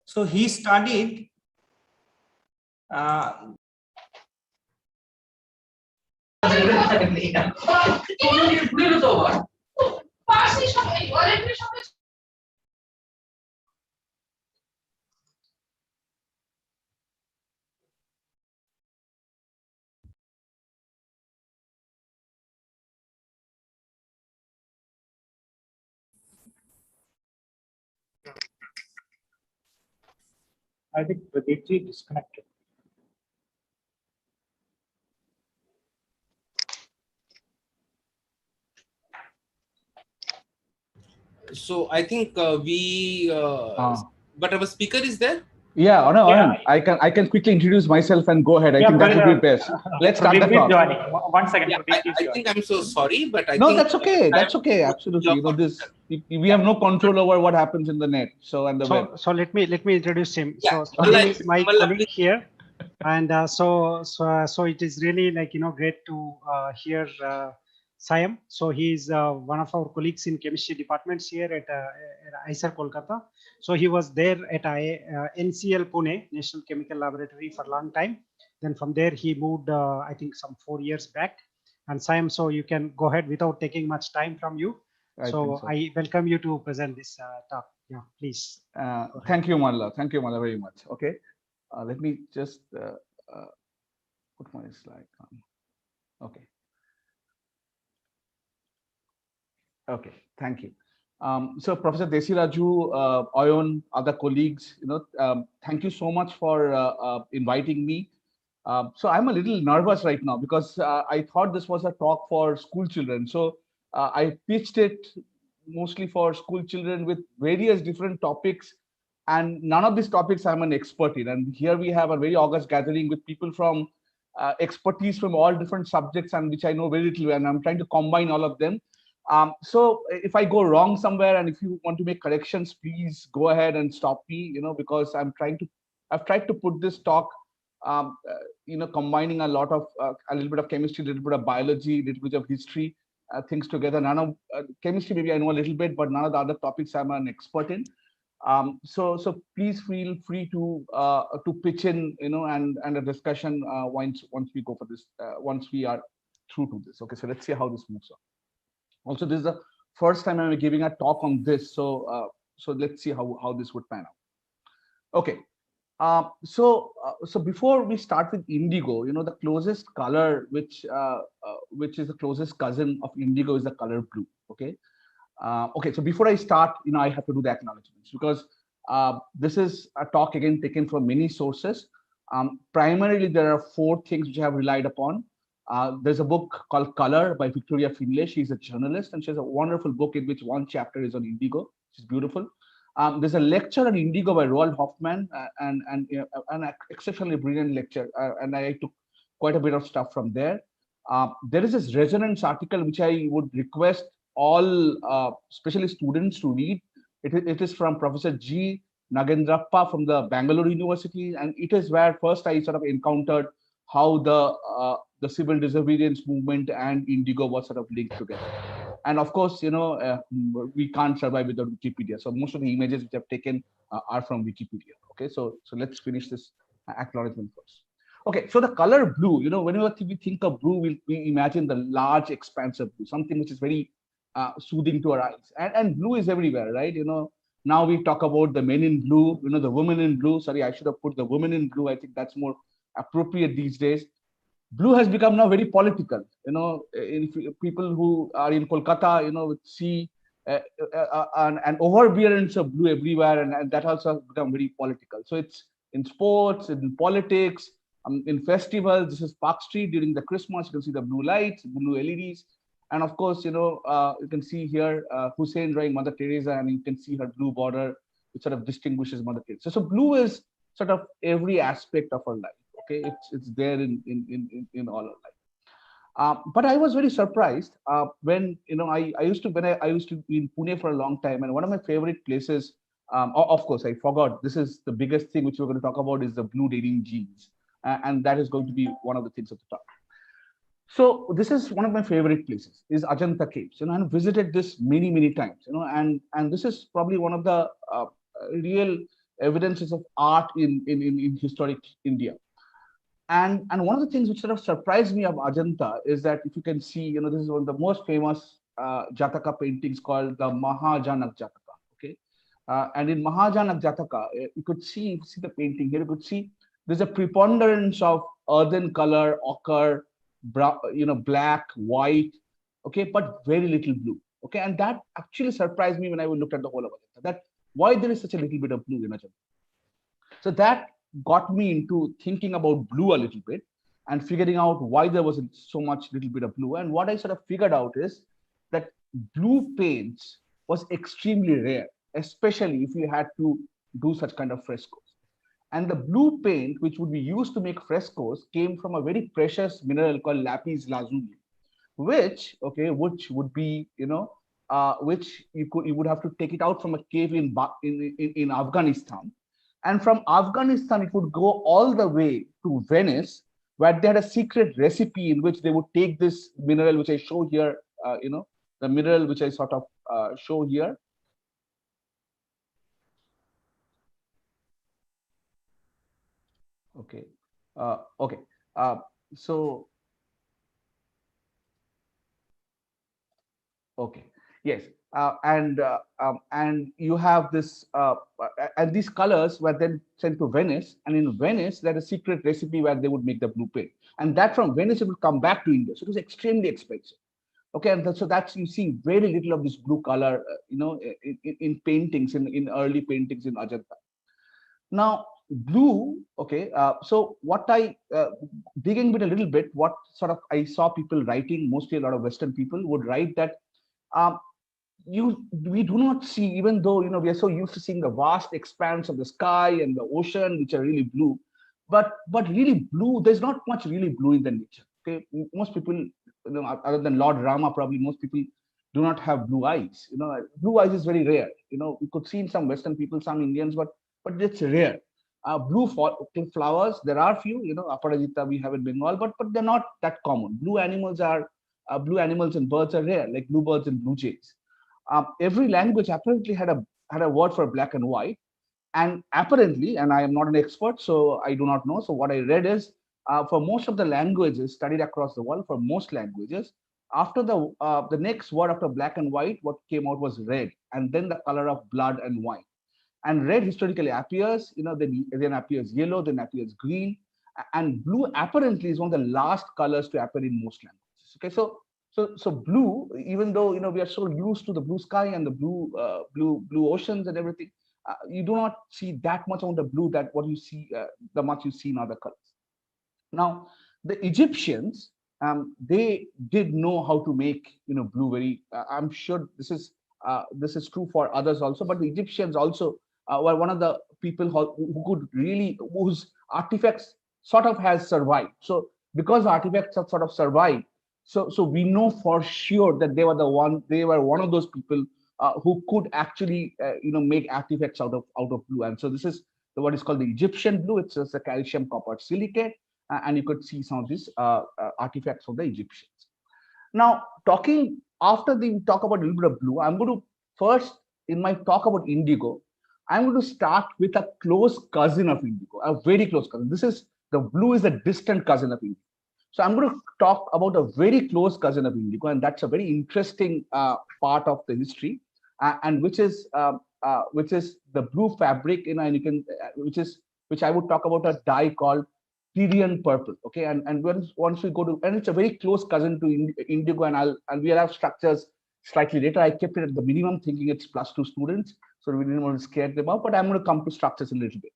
So he studied I think Pradeepji disconnected. So I think but our speaker is there. Yeah, no, I can quickly introduce myself and go ahead. I think that would be best. Let's start the talk. Joining. 1 second. Yeah, I think I'm so sorry, but I no, think that's okay. That's okay. Absolutely. You know, this we have no control over what happens in the net. So and the web. So let me introduce him. Yeah, So he is my colleague here, and so it is really great to hear Siam. So he is one of our colleagues in chemistry departments here at ISER Kolkata. So he was there at NCL Pune, National Chemical Laboratory, for a long time. Then from there he moved, I think, some 4 years back. And Siam, so you can go ahead without taking much time from you. So I welcome you to present this talk. Yeah, please. Thank you, Malla. Thank you, Malla, very much. Okay, let me just put my slide on. Okay. Okay, thank you. So Professor Desiraju, Oyon, other colleagues, thank you so much for inviting me. So I'm a little nervous right now because I thought this was a talk for school children. So I pitched it mostly for school children with various different topics, and none of these topics I'm an expert in. And here we have a very august gathering with people from expertise from all different subjects, and which I know very little, and I'm trying to combine all of them. So if I go wrong somewhere, and if you want to make corrections, please go ahead and stop me, because I've tried to put this talk, combining a little bit of chemistry, a little bit of biology, a little bit of history, things together. None of chemistry, maybe I know a little bit, but none of the other topics I'm an expert in. So please feel free to pitch in, and a discussion once we go for this, once we are through to this. Okay, so let's see how this moves on. Also, this is the first time I'm giving a talk on this, so let's see how this would pan out. Okay, so before we start with indigo, the closest color which is the closest cousin of indigo is the color blue. Okay, okay. So before I start, I have to do the acknowledgements, because this is a talk again taken from many sources. Primarily, there are 4 things which I have relied upon. There's a book called Color by Victoria Finlay. She's a journalist, and she has a wonderful book in which one chapter is on indigo, which is beautiful. There's a lecture on indigo by Roald Hoffman, and an exceptionally brilliant lecture, and I took quite a bit of stuff from there. There is this resonance article which I would request all, especially students, to read. It is from Professor G. Nagendrappa from the Bangalore University, and it is where first I sort of encountered how the civil disobedience movement and indigo was sort of linked together. And of course, we can't survive without Wikipedia. So most of the images which I've taken are from Wikipedia. Okay, so let's finish this acknowledgement first. Okay, so the color blue, whenever we think of blue, we imagine the large expanse of blue, something which is very soothing to our eyes. And blue is everywhere, right? Now we talk about the men in blue, the women in blue. Sorry, I should have put the women in blue. I think that's more appropriate these days. Blue has become now very political. People who are in Kolkata, see an overbearance of blue everywhere, and that also has become very political. So it's in sports, in politics, in festivals. This is Park Street during the Christmas. You can see the blue lights, blue LEDs, and of course, you can see here Hussein drawing Mother Teresa, and you can see her blue border, which sort of distinguishes Mother Teresa. So blue is sort of every aspect of our life. Okay, it's there in all our life. But I was very surprised when I used to be in Pune for a long time, and one of my favorite places. Of course, I forgot. This is the biggest thing which we're going to talk about, is the blue dating genes, and that is going to be one of the things of the talk. So this is one of my favorite places, is Ajanta Caves. I've visited this many times. And this is probably one of the real evidences of art in historic India. And one of the things which sort of surprised me of Ajanta is that if you can see, this is one of the most famous Jataka paintings called the Mahajanak Jataka. Okay, and in Mahajanak Jataka, you could see, if you see the painting here, you could see there's a preponderance of earthen color, ochre, brown, black, white, okay, but very little blue. Okay, and that actually surprised me when I looked at the whole of Ajanta. That why there is such a little bit of blue in Ajanta. So that got me into thinking about blue a little bit and figuring out why there was so much little bit of blue. And what I sort of figured out is that blue paints was extremely rare, especially if you had to do such kind of frescoes. And the blue paint, which would be used to make frescoes, came from a very precious mineral called lapis lazuli, which would be, which you would have to take it out from a cave in Afghanistan. And from Afghanistan, it would go all the way to Venice, where they had a secret recipe in which they would take this mineral, which I show here, the mineral which I sort of show here. Okay. Okay. So, okay. Yes. And you have this, and these colors were then sent to Venice, and in Venice there's a secret recipe where they would make the blue paint, and that from Venice it would come back to India, so it was extremely expensive. Okay, and so that's, you see very little of this blue color, in paintings, in early paintings in Ajanta. Now blue, okay, so what I digging with a little bit, what sort of I saw people writing, mostly a lot of Western people would write that. We do not see, even though we are so used to seeing the vast expanse of the sky and the ocean, which are really blue, but really blue, there's not much really blue in the nature. Okay, most people, other than Lord Rama, probably most people do not have blue eyes. Blue eyes is very rare. We could see in some Western people, some Indians, but it's rare. Blue flowers, there are few. Aparajita we have in Bengal, but they're not that common. Blue animals and birds are rare, like bluebirds and blue jays. Every language apparently had a word for black and white, and apparently, and I am not an expert, so I do not know. So what I read is, for most of the languages studied across the world, for most languages, after the next word after black and white, what came out was red, and then the color of blood and wine. And red historically appears, then appears yellow, then appears green, and blue apparently is one of the last colors to appear in most languages. Okay, so blue, even though we are so used to the blue sky and the blue oceans and everything, you do not see that much on the blue that what you see, the much you see in other colors. Now, the Egyptians, they did know how to make blue very. I'm sure this is true for others also, but the Egyptians also were one of the people who could really, whose artifacts sort of has survived. So because artifacts have sort of survived, so we know for sure that they were one of those people who could actually make artifacts out of blue. And so this is what is called the Egyptian blue. It's just a calcium copper silicate, and you could see some of these artifacts of the Egyptians. Now, after we talk about a little bit of blue, I'm going to first, in my talk about indigo, I'm going to start with a close cousin of indigo, a very close cousin. The blue is a distant cousin of indigo. So I'm going to talk about a very close cousin of indigo, and that's a very interesting part of the history, and which is the blue fabric, and you can, which I would talk about a dye called Tyrian purple. Okay, and once we go to, and it's a very close cousin to indigo, and we'll have structures slightly later. I kept it at the minimum, thinking it's +2 students, so we didn't want to scare them out. But I'm going to come to structures in a little bit.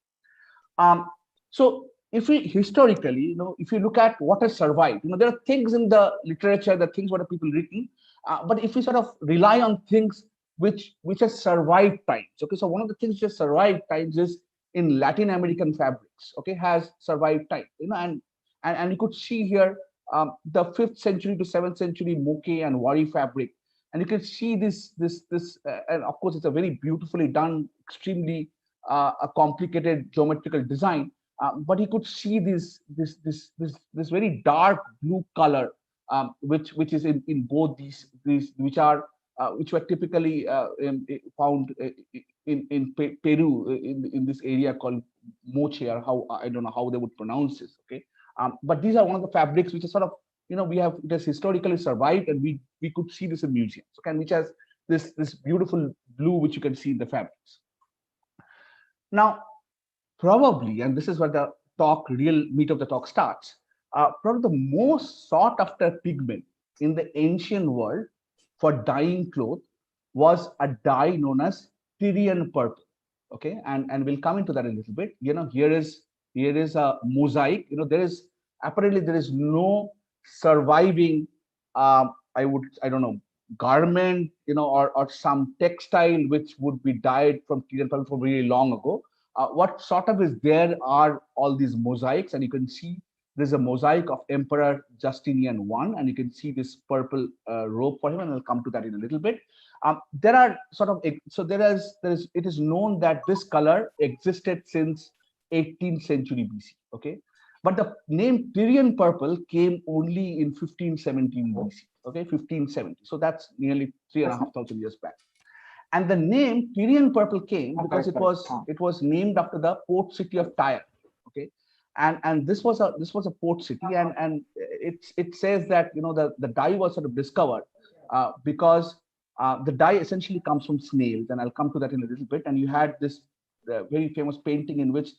So if we historically, if you look at what has survived, there are things in the literature, the things what are people written, but if we sort of rely on things which has survived times, okay, so one of the things which has survived times is in Latin American fabrics, okay, has survived time, and you could see here the 5th century to 7th century moke and wari fabric, and you can see this, and of course it's a very beautifully done, extremely a complicated geometrical design. But you could see this very dark blue color, which is in both these which were typically found Peru, in this area called Moche, or how, I don't know how they would pronounce this. Okay, but these are one of the fabrics which is sort of, we have, it has historically survived, and we could see this in museums. Okay, which has this beautiful blue which you can see in the fabrics. Now, probably, and this is where the real meat of the talk starts. Probably the most sought after pigment in the ancient world for dyeing cloth was a dye known as Tyrian purple. Okay, and we'll come into that in a little bit. Here is a mosaic. Apparently there is no surviving, I don't know, garment, or some textile which would be dyed from Tyrian purple for very long ago. What sort of is there are all these mosaics, and you can see there's a mosaic of Emperor Justinian I, and you can see this purple robe for him, and I'll come to that in a little bit. There are sort of, so it is known that this color existed since 18th century BC. Okay, but the name Tyrian purple came only in 1517 BC. Okay, 1570. So that's nearly 3,500 years back. And the name Tyrian purple came because it was named after the port city of Tyre. Okay, and this was a port city, and it says that the dye was sort of discovered because the dye essentially comes from snails, and I'll come to that in a little bit. And you had this very famous painting in which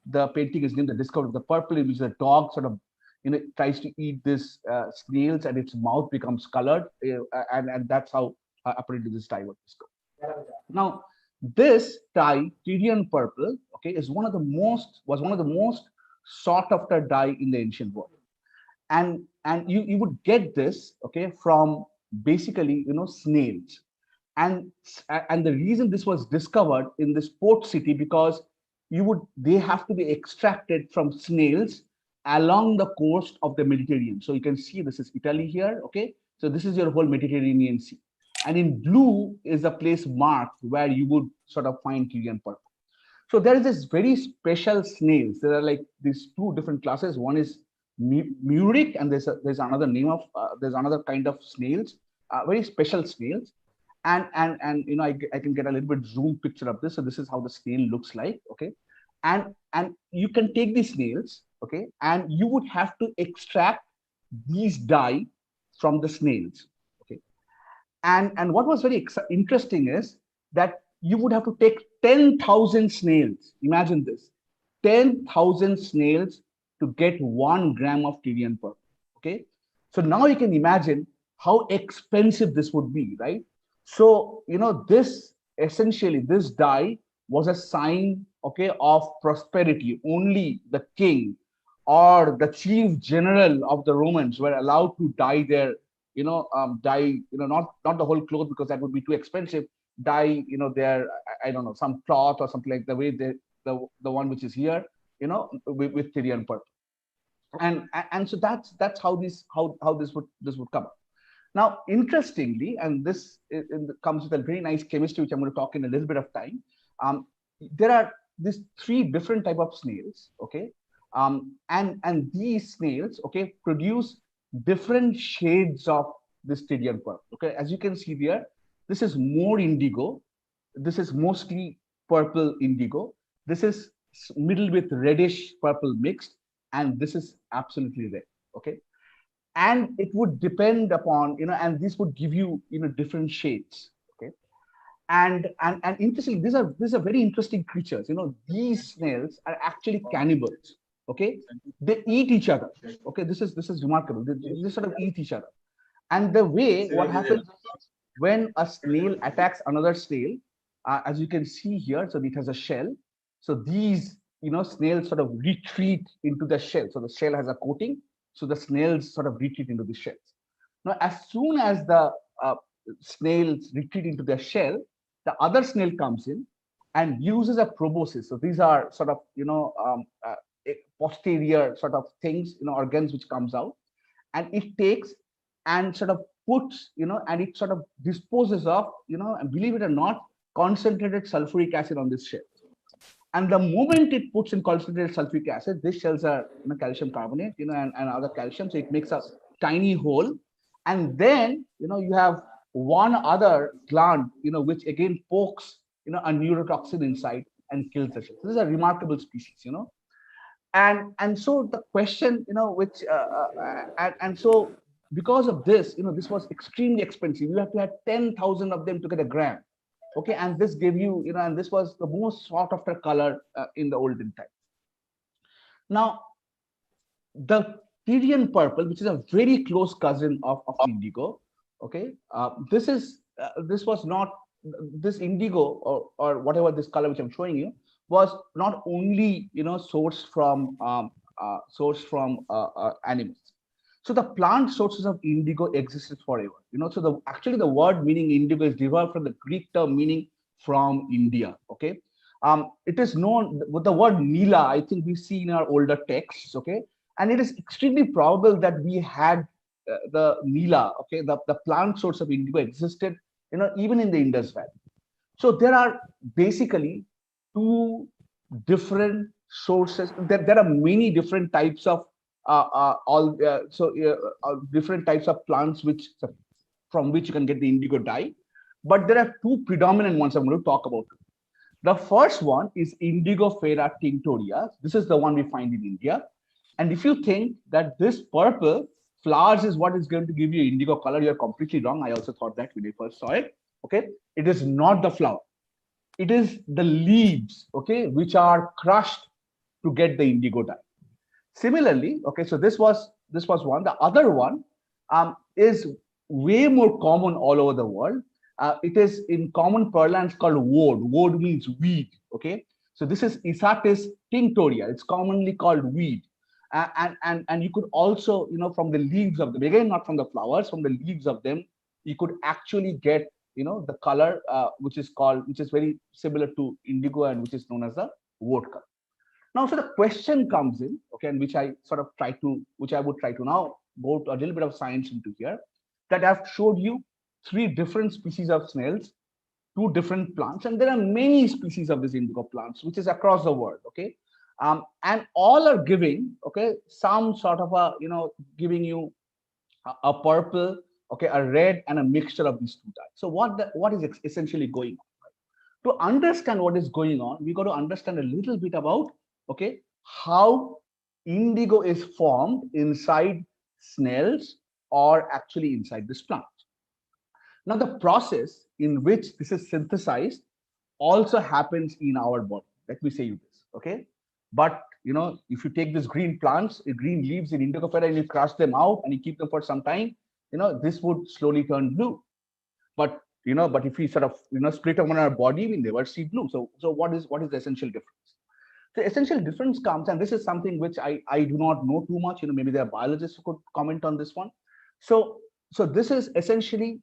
the painting is named "The Discovery of the Purple," in which the dog sort of tries to eat this snails, and its mouth becomes colored, and that's how apparently this dye was discovered. Now, this dye, Tyrian purple, okay, was one of the most sought after dye in the ancient world, and you would get this, okay, from basically snails, and the reason this was discovered in this port city, because they have to be extracted from snails along the coast of the Mediterranean. So you can see this is Italy here. Okay, so this is your whole Mediterranean Sea, and in blue is a place marked where you would sort of find Tyrian purple. So there is this very special snails. There are like these two different classes. One is Muric, and there's another name of there's another kind of snails, very special snails. And I can get a little bit zoom picture of this. So this is how the snail looks like. Okay, and you can take these snails, okay, and you would have to extract these dye from the snails. Okay, and what was very interesting is that you would have to take 10,000 snails. Imagine this, 10,000 snails to get 1 gram of Tyrian purple. Okay, so now you can imagine how expensive this would be, right? So this essentially, this dye was a sign, okay, of prosperity. Only the king or the chief general of the Romans were allowed to dye their not the whole cloth, because that would be too expensive. Dye their, I don't know, some cloth or something like the way the one which is here, with Tyrian purple. And so that's how this would come up. Now, interestingly, and this comes with a very nice chemistry, which I'm going to talk in a little bit of time. There are these 3 different type of snails, okay, and these snails, okay, produce different shades of this Tyrian purple. Okay, as you can see there, this is more indigo, this is mostly purple indigo, this is middle with reddish purple mixed, and this is absolutely red. Okay, and it would depend upon and this would give you different shades. Okay, and interestingly, these are very interesting creatures. These snails are actually cannibals. Okay, they eat each other. Okay, this is remarkable. They sort of eat each other. And the way what happens when a snail attacks another snail, as you can see here, so it has a shell. So these snails sort of retreat into the shell. So the shell has a coating. So the snails sort of retreat into the shells. Now, as soon as the snails retreat into their shell, the other snail comes in and uses a proboscis. So these are sort of posterior sort of things, organs which comes out, and it takes and sort of puts, and it sort of disposes of, and believe it or not, concentrated sulfuric acid on this shell. And the moment it puts in concentrated sulfuric acid, these shells are calcium carbonate, and other calcium. So it makes a tiny hole. And then, you have one other gland, which again pokes, a neurotoxin inside and kills the cells. This is a remarkable species, and so the question, which and so because of this, this was extremely expensive. You have to have 10,000 of them to get a gram. Okay, and this gave you, and this was the most sought after color in the olden times. Now, the Tyrian purple, which is a very close cousin of indigo, okay, this was not, this indigo or whatever this color which I'm showing you was not only sourced from animals. So the plant sources of indigo existed forever. So actually the word meaning indigo is derived from the Greek term meaning from India. Okay, it is known with the word Nila. I think we see in our older texts. Okay, and it is extremely probable that we had the Nila. Okay, the plant source of indigo existed. Even in the Indus Valley. So there are basically two different sources. There are many different types of different types of plants from which you can get the indigo dye, but there are two predominant ones I'm going to talk about. The first one is Indigofera tinctoria. This is the one we find in India, and if you think that this purple flowers is what is going to give you indigo color, you're completely wrong. I also thought that when I first saw it. Okay, it is not the flower. It is the leaves, okay, which are crushed to get the indigo dye. Similarly, okay, so this was one. The other one is way more common all over the world. It is in common parlance called woad. Woad means weed. Okay, so this is Isatis tinctoria. It's commonly called weed. And you could also, from the leaves of them, again, not from the flowers, from the leaves of them, you could actually get, the color, which is very similar to indigo and which is known as the woad color. Now, so the question comes in, okay, and which I would try to now go to a little bit of science into here, that I've showed you 3 different species of snails, 2 different plants, and there are many species of these indigo plants, which is across the world, okay. And all are giving, okay, some sort of giving you a purple, okay, a red, and a mixture of these 2 dyes. So what is essentially going on? Right? To understand what is going on, we got to understand a little bit about, okay, how indigo is formed inside snails or actually inside this plant. Now, the process in which this is synthesized also happens in our body. Let me say you this, okay. But if you take these green plants, green leaves in Indigofera, and you crush them out and you keep them for some time, this would slowly turn blue. But if we sort of split them on our body, we never see blue. So what is the essential difference? The essential difference comes, and this is something which I do not know too much. Maybe there are biologists who could comment on this one. So this is essentially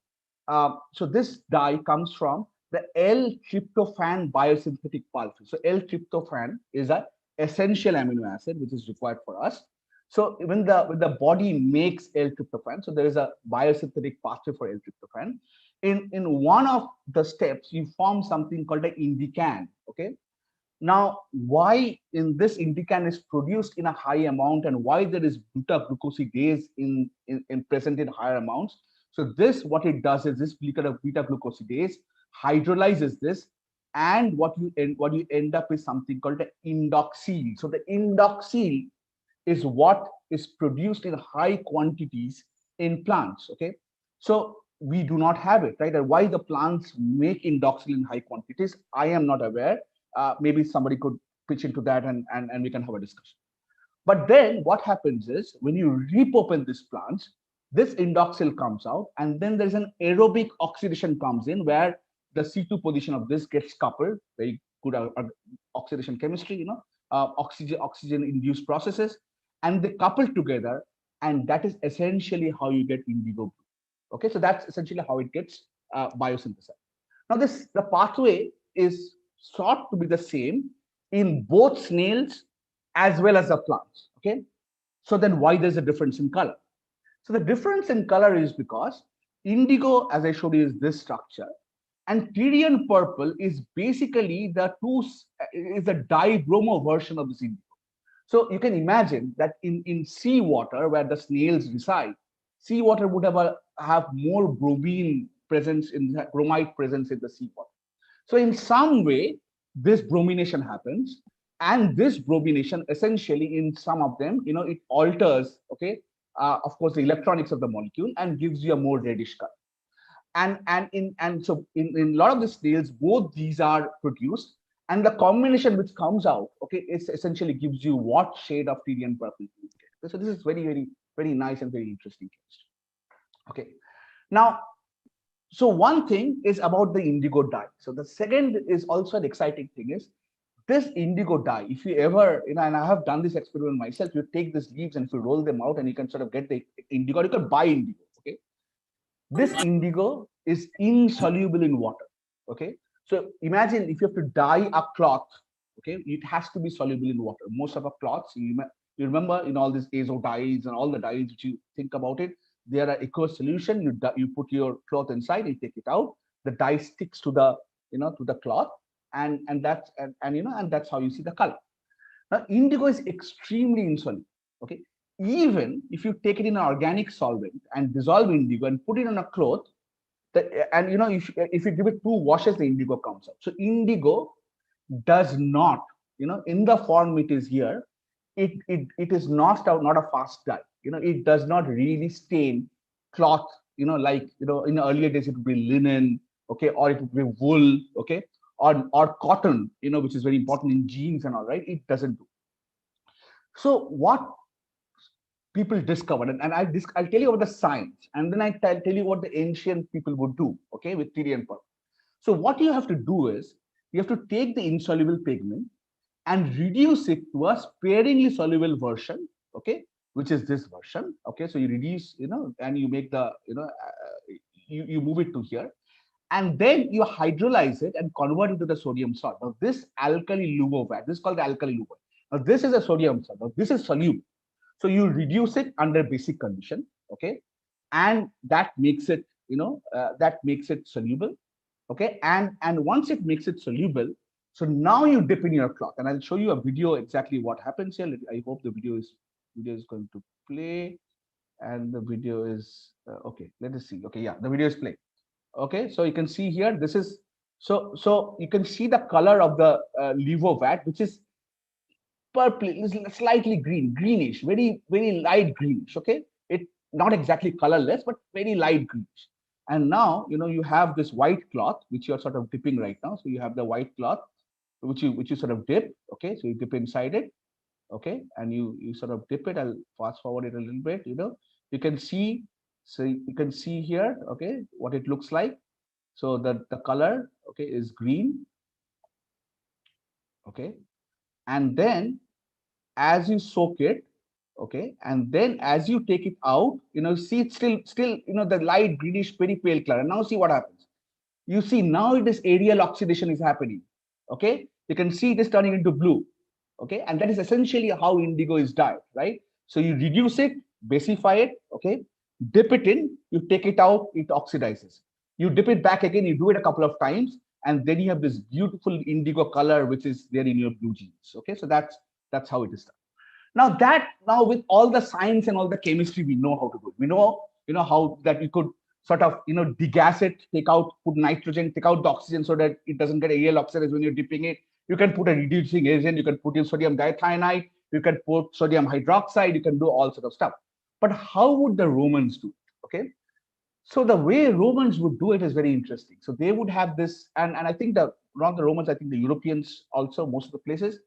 so this dye comes from the L-tryptophan biosynthetic pathway. So L-tryptophan is an essential amino acid which is required for us. So when the body makes L-tryptophan, so there is a biosynthetic pathway for L-tryptophan. In one of the steps, you form something called an indican. Okay. Now, why in this indican is produced in a high amount, and why there is beta-glucosidase in present in higher amounts? So this, what it does is this beta-glucosidase hydrolyzes this, and what you end up is something called the indoxyl. So the indoxyl is what is produced in high quantities in plants. Okay, so we do not have it, right? And why the plants make indoxyl in high quantities, I am not aware. Maybe somebody could pitch into that, and we can have a discussion. But then what happens is when you rip open these plants, this indoxyl comes out, and then there's an aerobic oxidation comes in where the C2 position of this gets coupled. Very good oxidation chemistry, oxygen induced processes, and they couple together, and that is essentially how you get indigo blue. Okay, so that's essentially how it gets biosynthesized. Now the pathway is thought to be the same in both snails as well as the plants. Okay, so then why there's a difference in color? So the difference in color is because indigo, as I showed you, is this structure, and Tyrian purple is basically the dibromo version of this indigo. So you can imagine that in seawater where the snails reside, seawater would have more bromide presence in the seawater. So in some way, this bromination happens, and this bromination essentially in some of them, it alters, okay, of course, the electronics of the molecule and gives you a more reddish color. And a lot of the snails, both these are produced, and the combination which comes out, okay, is essentially gives you what shade of Tyrian purple you get. So this is very, very, very nice and very interesting chemistry. Okay, now, so one thing is about the indigo dye. So the second is also an exciting thing is this indigo dye. If you ever, and I have done this experiment myself, you take these leaves and if you roll them out and you can sort of get the indigo, you can buy indigo. Okay, this indigo is insoluble in water. Okay, so imagine if you have to dye a cloth, okay, it has to be soluble in water. Most of our cloths, you remember in all these azo dyes and all the dyes which you think about it, they are aqueous solution. You put your cloth inside, you take it out, the dye sticks to the to the cloth, and that's how you see the color. Now indigo is extremely insoluble. Okay, even if you take it in an organic solvent and dissolve indigo and put it on a cloth, if you give it 2 washes, the indigo comes out. So indigo does not, in the form it is here, it is not a fast dye. It does not really stain cloth, like in the earlier days it would be linen, okay, or it would be wool, okay, or cotton, which is very important in jeans and all, right? It doesn't do. So what people discovered, and I'll tell you about the science, and then I tell you what the ancient people would do, okay, with Tyrian purple. So what you have to do is you have to take the insoluble pigment and reduce it to a sparingly soluble version, okay, which is this version. Okay, so you reduce, and you make the, you move it to here, and then you hydrolyze it and convert it to the sodium salt. Now this alkali luvovat, this is called the alkali luvovat. Now this is a sodium salt. Now this is soluble. So you reduce it under basic condition, okay, and that makes it, soluble, okay, and once it makes it soluble, so now you dip in your cloth, and I'll show you a video exactly what happens here. I hope the video is going to play, and the video is okay. Let us see. Okay, yeah, the video is playing. Okay, so you can see here. This is so you can see the color of the levovat, which is purple, slightly greenish, very, very light greenish. Okay, it not exactly colorless, but very light greenish. And now you have this white cloth which you're sort of dipping right now. So you have the white cloth which you sort of dip. Okay, so you dip inside it. Okay, and you sort of dip it. I'll fast forward it a little bit. You can see. So you can see here. Okay, what it looks like. So the color, okay, is green. Okay, and then as you soak it, okay, and then as you take it out, see it's still the light greenish, very pale color. And now see what happens. You see now it is aerial oxidation is happening. Okay, you can see it is turning into blue. Okay, and that is essentially how indigo is dyed, right? So you reduce it, basify it, okay, dip it in, you take it out, it oxidizes. You dip it back again, you do it a couple of times, and then you have this beautiful indigo color which is there in your blue jeans. Okay, so that's how it is done. Now with all the science and all the chemistry, we know how to do it. We know how that you could sort of degas it, take out, put nitrogen, take out the oxygen so that it doesn't get aerial oxidation when you're dipping it. You can put a reducing agent, you can put in sodium diethionite, you can put sodium hydroxide, you can do all sort of stuff. But how would the Romans do it? Okay, so the way Romans would do it is very interesting. So they would have this, and I think not the Romans, I think the Europeans also, most of the places,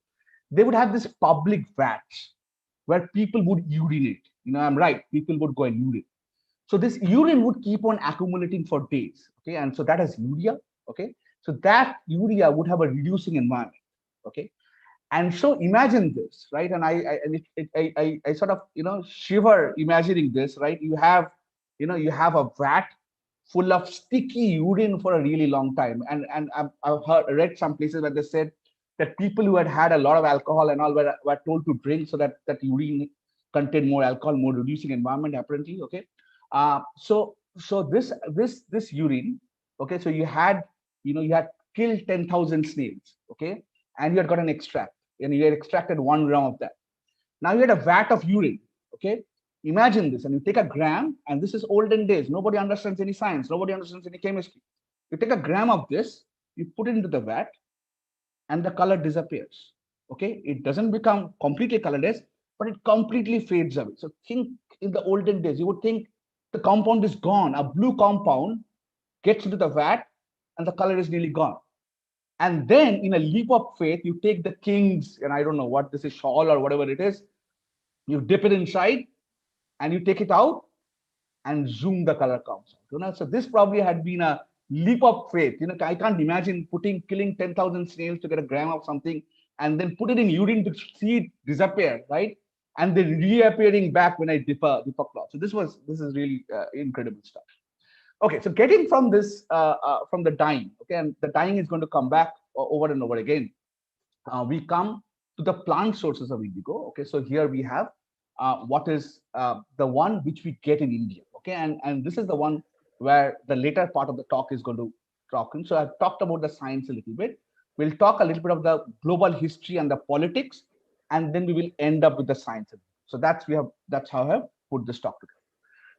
they would have this public vats where people would urinate. I'm right, people would go and urinate. So this urine would keep on accumulating for days. Okay, and so that is urea. Okay, so that urea would have a reducing environment. Okay, and so imagine this, right? And I sort of shiver imagining this, right? You have a vat full of sticky urine for a really long time, and I've read some places where they said that people who had a lot of alcohol and all were told to drink so that urine contained more alcohol, more reducing environment apparently. Okay, so this urine, okay, so you had killed 10,000 snails, okay, and you had got an extract, and you had extracted 1 gram of that. Now you had a vat of urine, okay. Imagine this, and you take a gram, and this is olden days. Nobody understands any science. Nobody understands any chemistry. You take a gram of this, you put it into the vat, and the color disappears. Okay, it doesn't become completely colorless, but it completely fades away. So think in the olden days, you would think the compound is gone. A blue compound gets into the vat, and the color is nearly gone. And then, in a leap of faith, you take the king's, and I don't know what this is, shawl or whatever it is, you dip it inside, and you take it out, and zoom, the color comes out. So this probably had been a leap of faith. I can't imagine killing 10,000 snails to get a gram of something, and then put it in urine to see it disappear, right? And then reappearing back when I dip a cloth. So this is really incredible stuff. Okay, so getting from this from the dyeing, okay, and the dyeing is going to come back over and over again. We come to the plant sources of indigo. Okay, so here we have what is the one which we get in India. Okay, and this is the one where the later part of the talk is going to talk in. So I've talked about the science a little bit. We'll talk a little bit of the global history and the politics, and then we will end up with the science. So that's how I have put this talk together.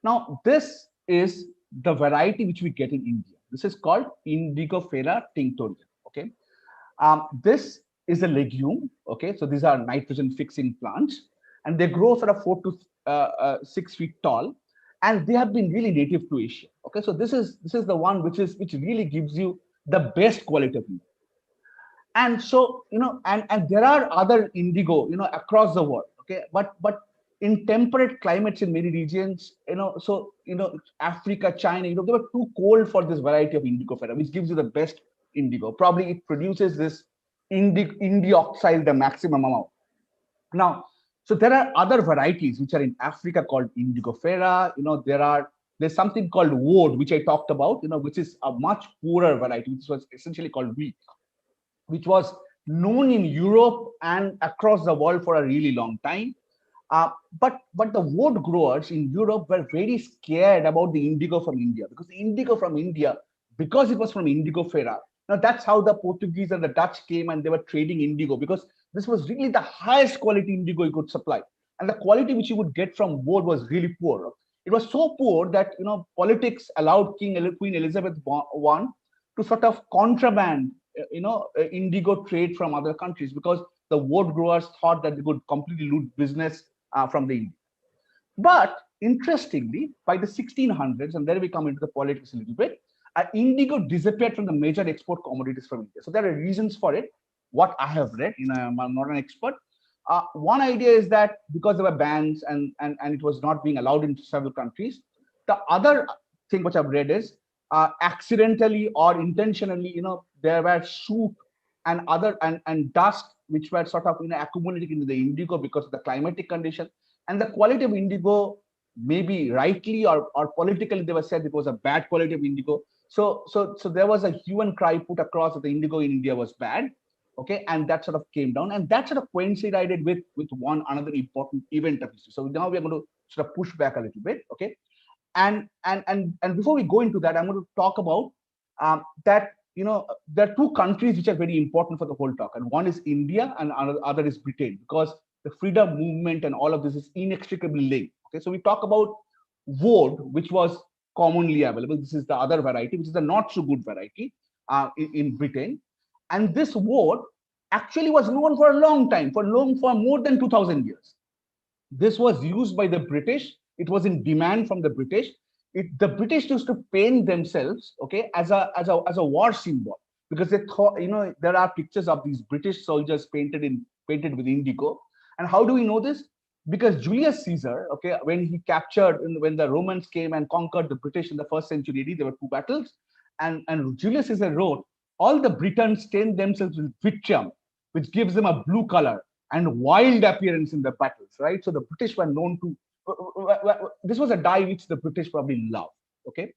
Now, this is the variety which we get in India. This is called Indigofera tinctoria. Okay, this is a legume. Okay, so these are nitrogen fixing plants, and they grow sort of 4 to 6 feet tall, and they have been really native to Asia. Okay, so this is the one which really gives you the best quality of indigo. And so and there are other indigo across the world. Okay, but in temperate climates in many regions, Africa, China, they were too cold for this variety of Indigofera, which gives you the best indigo. Probably it produces this indioxide the maximum amount. Now, so there are other varieties which are in Africa called Indigofera. There's something called woad, which I talked about, which is a much poorer variety, which was essentially called wheat, which was known in Europe and across the world for a really long time. But the wood growers in Europe were very scared about the indigo from India, because the indigo from India, because it was from Indigofera. Now that's how the Portuguese and the Dutch came, and they were trading indigo, because this was really the highest quality indigo you could supply. And the quality which you would get from wood was really poor. It was so poor that politics allowed Queen Elizabeth I to sort of contraband indigo trade from other countries, because the wood growers thought that they could completely loot business from the Indians. But interestingly, by the 1600s, and there we come into the politics a little bit, indigo disappeared from the major export commodities from India. So there are reasons for it, what I have read. I'm not an expert. One idea is that because there were bans and it was not being allowed in several countries. The other thing which I've read is accidentally or intentionally, there were soot and other and dust which were sort of accumulating into the indigo because of the climatic condition, and the quality of indigo, maybe rightly or politically, they were said it was a bad quality of indigo. So there was a hue and cry put across that the indigo in India was bad. Okay, and that sort of came down, and that sort of coincided with another important event of history. So now we are going to sort of push back a little bit. Okay, and before we go into that, I'm going to talk about that there are two countries which are very important for the whole talk, and one is India and other is Britain, because the freedom movement and all of this is inextricably linked. Okay, so we talk about woad, which was commonly available. This is the other variety, which is a not so good variety in Britain. And this woad actually was known for a long time, for more than 2,000 years. This was used by the British. It was in demand from the British. The British used to paint themselves, okay, as a war symbol, because they thought, there are pictures of these British soldiers painted with indigo. And how do we know this? Because Julius Caesar, okay, when the Romans came and conquered the British in the 1st century AD, there were 2 battles, and Julius Caesar wrote, all the Britons stained themselves with vitrium, which gives them a blue color and wild appearance in the battles, right? So the British were known to, this was a dye which the British probably loved, okay?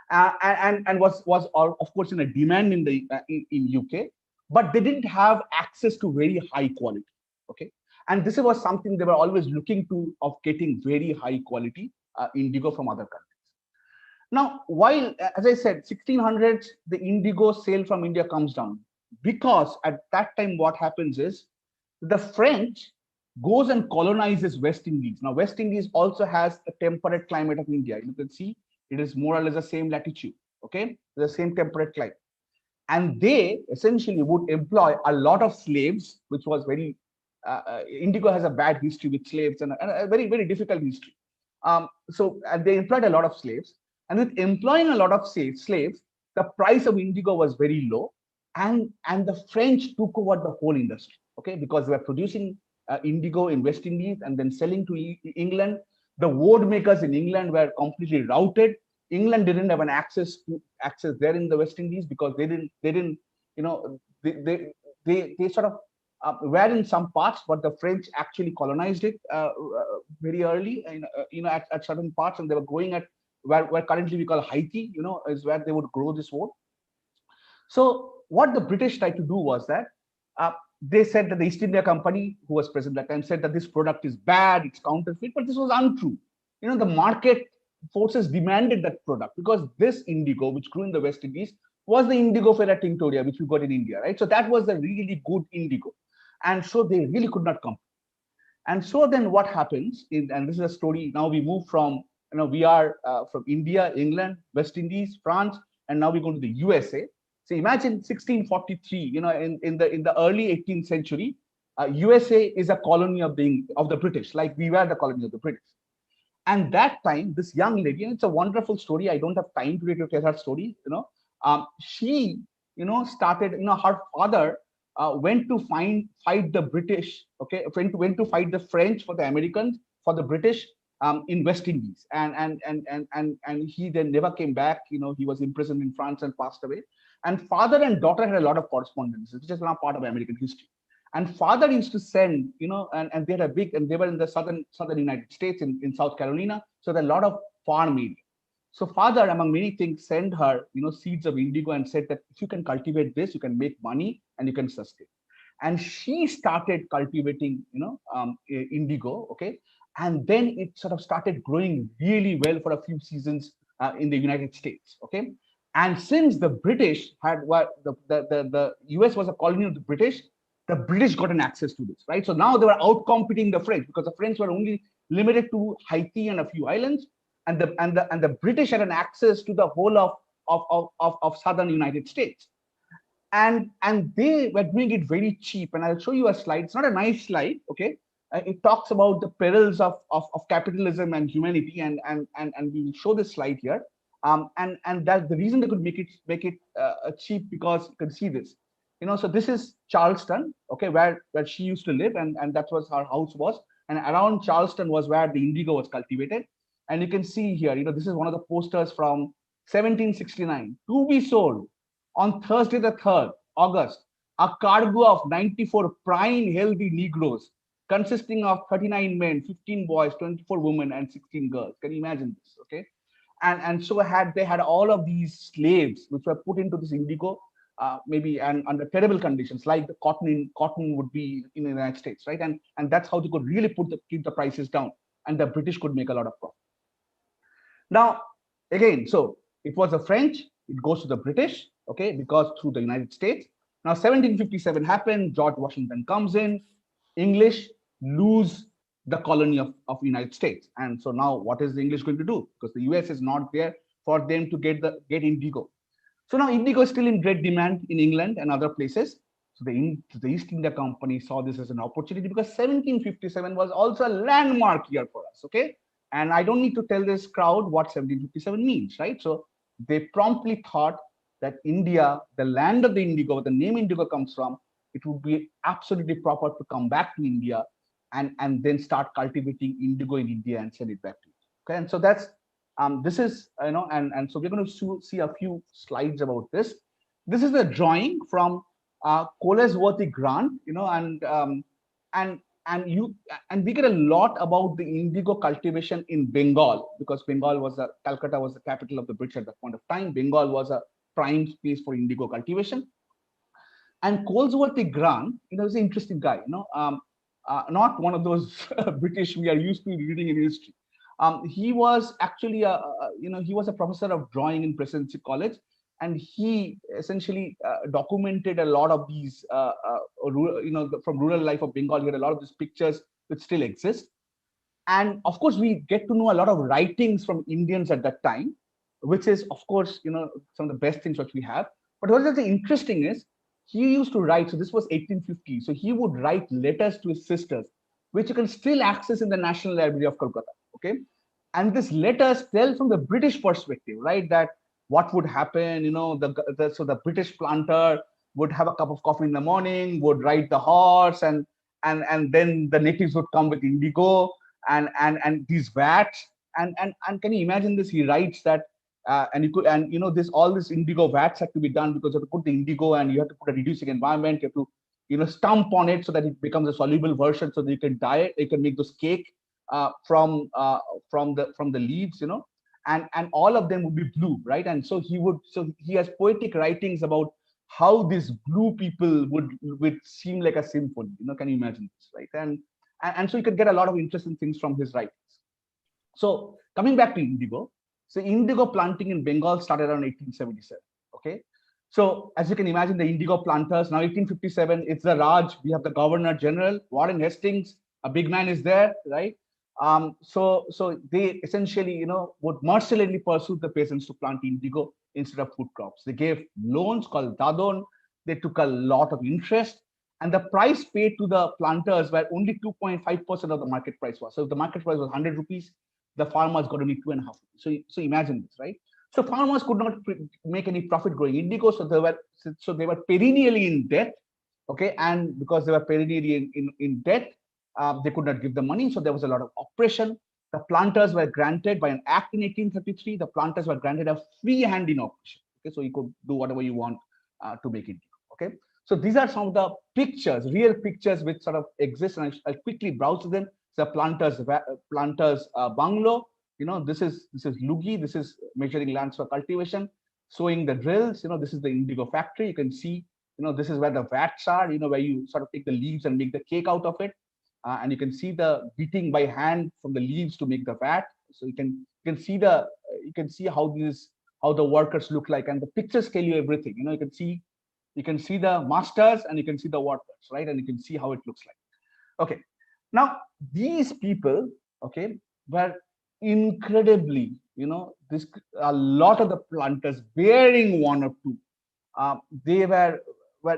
And was of course in a demand in UK, but they didn't have access to very high quality, okay? And this was something they were always looking to, of getting very high quality indigo from other countries. Now, while, as I said, 1600s, the indigo sale from India comes down, because at that time what happens is the French goes and colonizes West Indies. Now, West Indies also has a temperate climate of India. You can see it is more or less the same latitude, okay? The same temperate climate. And they essentially would employ a lot of slaves, which was very, Indigo has a bad history with slaves and a very, very difficult history. And they employed a lot of slaves. And with employing a lot of slaves, the price of indigo was very low. And the French took over the whole industry, okay, because they were producing indigo in West Indies and then selling to England. The woad makers in England were completely routed. England didn't have an access there in the West Indies because they didn't, you know, they sort of were in some parts, but the French actually colonized it very early, at certain parts, and they were growing at where currently we call Haiti, is where they would grow this woad. So what the British tried to do was that they said that the East India Company, who was present at that time, said that this product is bad, it's counterfeit, but this was untrue. The market forces demanded that product because this indigo, which grew in the West Indies, was the Indigo Fera tinctoria, which we got in India, right? So that was the really good indigo. And so they really could not compete. And so then what happens, and this is a story, now we move from, we are from India, England, West Indies, France, and now we go to the USA. So imagine 1643, in the early 18th century, USA is a colony of the British, like we were the colony of the British. And that time, this young lady, and it's a wonderful story. I don't have time today to tell her story. She, started. Her father went to fight the British. Okay, went to fight the French for the Americans, for the British in West Indies, and he then never came back. He was imprisoned in France and passed away. And father and daughter had a lot of correspondence, which is now part of American history. And father used to send, and they had and they were in the southern United States, in South Carolina. So there are a lot of farm area. So father, among many things, sent her, seeds of indigo and said that if you can cultivate this, you can make money and you can sustain. And she started cultivating, indigo, okay? And then it sort of started growing really well for a few seasons in the United States, okay? And since the British the US was a colony of the British got an access to this, right? So now they were outcompeting the French because the French were only limited to Haiti and a few islands, and the British had an access to the whole of southern United States, and they were doing it very cheap. And I'll show you a slide. It's not a nice slide, okay? It talks about the perils of capitalism and humanity, and we will show this slide here. And that's the reason they could make it cheap, because you can see this. So this is Charleston, okay, where she used to live, and that was her house was. And around Charleston was where the indigo was cultivated. And you can see here, this is one of the posters from 1769. To be sold on Thursday, the 3rd August, a cargo of 94 prime healthy Negroes, consisting of 39 men, 15 boys, 24 women, and 16 girls. Can you imagine this? Okay. And so they had all of these slaves which were put into this indigo, maybe and under terrible conditions, like the cotton would be in the United States, right? And that's how they could really keep the prices down, and the British could make a lot of profit. Now, again, so it was the French, it goes to the British, okay, because through the United States. Now, 1757 happened, George Washington comes in, English lose the colony of United States. And so now what is the English going to do? Because the US is not there for them to get indigo. So now indigo is still in great demand in England and other places. So the East India Company saw this as an opportunity, because 1757 was also a landmark year for us, okay? And I don't need to tell this crowd what 1757 means, right? So they promptly thought that India, the land of the indigo, the name indigo comes from, it would be absolutely proper to come back to India and then start cultivating indigo in India and send it back to India. Okay, and so that's this is, and so we're going to see a few slides about this. This is a drawing from Colesworthy Grant, and we get a lot about the indigo cultivation in Bengal, because Calcutta was the capital of the British at that point of time. Bengal was a prime place for indigo cultivation. And Colesworthy Grant, is an interesting guy, not one of those British we are used to reading in history. He was actually he was a professor of drawing in Presidency College, and he essentially documented a lot of these, from rural life of Bengal. He had a lot of these pictures which still exist. And of course, we get to know a lot of writings from Indians at that time, which is, of course, some of the best things which we have. But what is interesting is he used to write, so this was 1850, so he would write letters to his sisters, which you can still access in the National Library of Kolkata, okay? And these letters tell from the British perspective, right, that what would happen, so the British planter would have a cup of coffee in the morning, would ride the horse, and then the natives would come with indigo and these vats, and can you imagine this? He writes that, this all this indigo vats had to be done because you have to put the indigo and you have to put a reducing environment, you have to stump on it so that it becomes a soluble version, so that you can dye it, you can make those cake from the leaves, and all of them would be blue, right? And so he has poetic writings about how these blue people would seem like a symphony, can you imagine this, right? And so you could get a lot of interesting things from his writings. So coming back to indigo, so indigo planting in Bengal started around 1877, okay? So as you can imagine, the indigo planters, now 1857, it's the Raj, we have the Governor General, Warren Hastings, a big man is there, right? So they essentially, would mercilessly pursue the peasants to plant indigo instead of food crops. They gave loans called dadon. They took a lot of interest, and the price paid to the planters were only 2.5% of the market price was. So if the market price was 100 rupees, the farmers got only 2.5 rupees. So imagine this, right? So farmers could not make any profit growing indigo, so they were perennially in debt, okay? And because they were perennially in debt, they could not give the money, so there was a lot of oppression. The planters were granted by an act in 1833. The planters were granted a free hand in operation. Okay, so you could do whatever you want to make it. Okay, so these are some of the pictures, real pictures, which sort of exist, and I'll quickly browse them. The planters bungalow. This is Lugi. This is measuring lands for cultivation. Sowing the drills. This is the indigo factory. You can see. This is where the vats are. Where you sort of take the leaves and make the cake out of it. And you can see the beating by hand from the leaves to make the vat. So you can see how the workers look like, and the pictures tell you everything. You can see the masters and you can see the workers, right? And you can see how it looks like. Okay, now these people, okay, were incredibly, a lot of the planters, bearing one or two, they were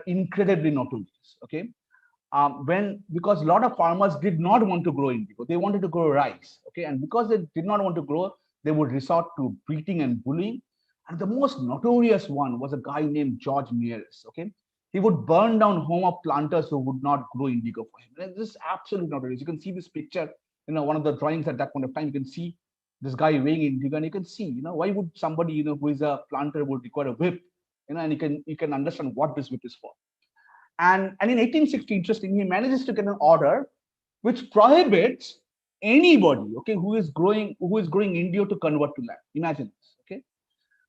incredibly notorious. Okay. Because a lot of farmers did not want to grow indigo, they wanted to grow rice, okay, and because they did not want to grow, they would resort to beating and bullying. And the most notorious one was a guy named George Meares, okay. He would burn down home of planters who would not grow indigo for him. And this is absolutely notorious. You can see this picture, one of the drawings at that point of time. You can see this guy weighing indigo, and you can see, why would somebody, who is a planter would require a whip, and you can understand what this whip is for. And in 1860, interesting, he manages to get an order which prohibits anybody, okay, who is growing indigo to convert to land. Imagine this, okay.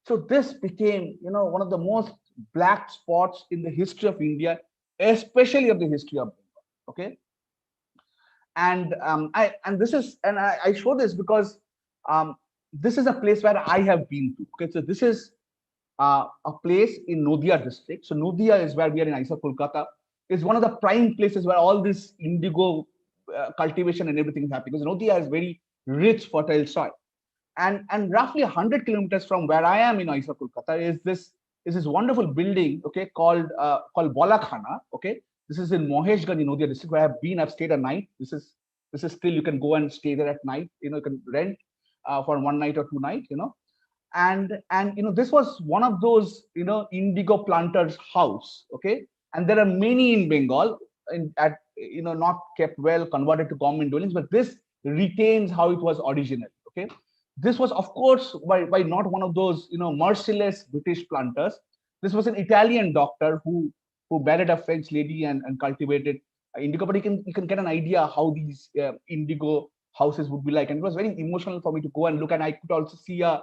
So this became, one of the most black spots in the history of India, especially of the history of Bengal, okay. And I show this because this is a place where I have been to. Okay, so this is a place in Nodia district. So Nodia is where we are in Aisa, Kolkata. Is one of the prime places where all this indigo cultivation and everything is happening. Because Nodia has very rich, fertile soil. And roughly 100 kilometers from where I am in Aisa, Kolkata is this wonderful building, okay, called Bolakhana. Okay, this is in Moheshganj in Nodia district where I've stayed a night. This is still, you can go and stay there at night. You can rent for 1 night or 2 nights. And this was one of those indigo planters' house, okay, and there are many in Bengal not kept well, converted to government dwellings, but this retains how it was originally. Okay, this was of course by not one of those merciless British planters. This was an Italian doctor who married a French lady and cultivated indigo. But you can get an idea how these indigo houses would be like, and it was very emotional for me to go and look, and I could also see a